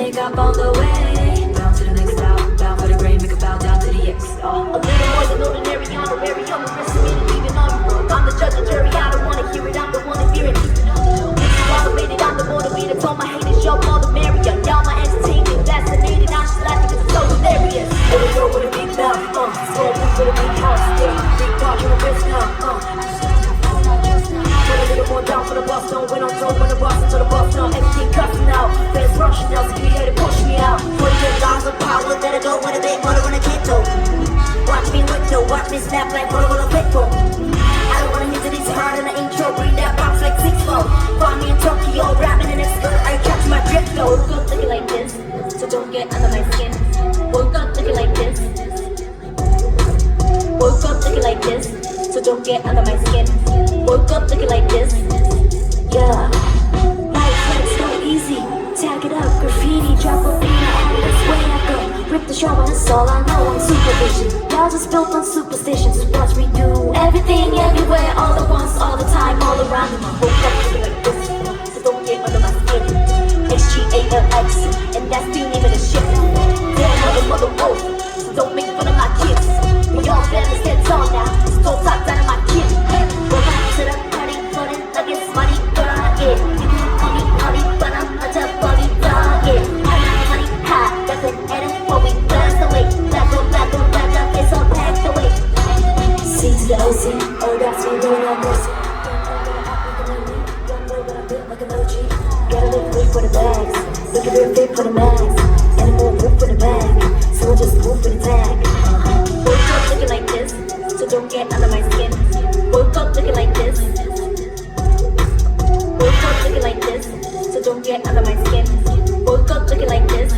make up on the way. Bound to the next stop, bound for the grave, make a bow down to the X. A little more than ordinary, honorary, I'm the rest of me to even on the I'm the judge and jury, I don't wanna hear it, I'm the one to fear it. This is motivated, I'm the motivator, told my haters, yo, all the merrier. Y'all my entertainment, fascinated, I'm just laughing cause it's so hilarious. Let it go with a big mouth, slow move with a big heart, big part, you're the best now, Put a little more down for the bus, don't win on tour when the bus until the bus down. Everything cussing out, fans rushing out, security to push me out. $40 of power, let it go with a big motor when I can't do. Watch me look though, watch me snap like photo on a pitbull. I don't wanna hit to this hard in the intro, bring that box like 6-4. Find me in Tokyo, rapping in a skirt, I catch my drift though. Woke up looking like this, so don't get under my skin. Woke up looking like this. Woke up looking like this, so don't get under my skin. Woke up looking like this. Yeah, life life's so easy. Tag it up, graffiti, drop a beat, that's way I go. Rip the show and that's all I know on supervision. Y'all just built on superstitions. Watch me do everything, everywhere, all at once, all the time, all around me. Woke up looking like this, so don't get under my skin. HGALX, and that's the name of the shit. Damn mother wolf, so don't make fun of my kids. We all family stands on now, so don't talk down on my kids. Welcome to the party, floating like it's money, yeah. You can call me honey, but I'm a tough body dog, yeah. Honey, hot, that's an edit, what we blast away. Black up, it's all packed away. C to the OC, oh that's me doing on mercy. Like an OG, gotta look good for the bags. Look at real fit for the mags. And more room for the bag, so just move for the tag. Woke up looking like this, so don't get under my skin. Woke up looking like this. Woke up looking like this, so don't get under my skin. Woke up looking like this.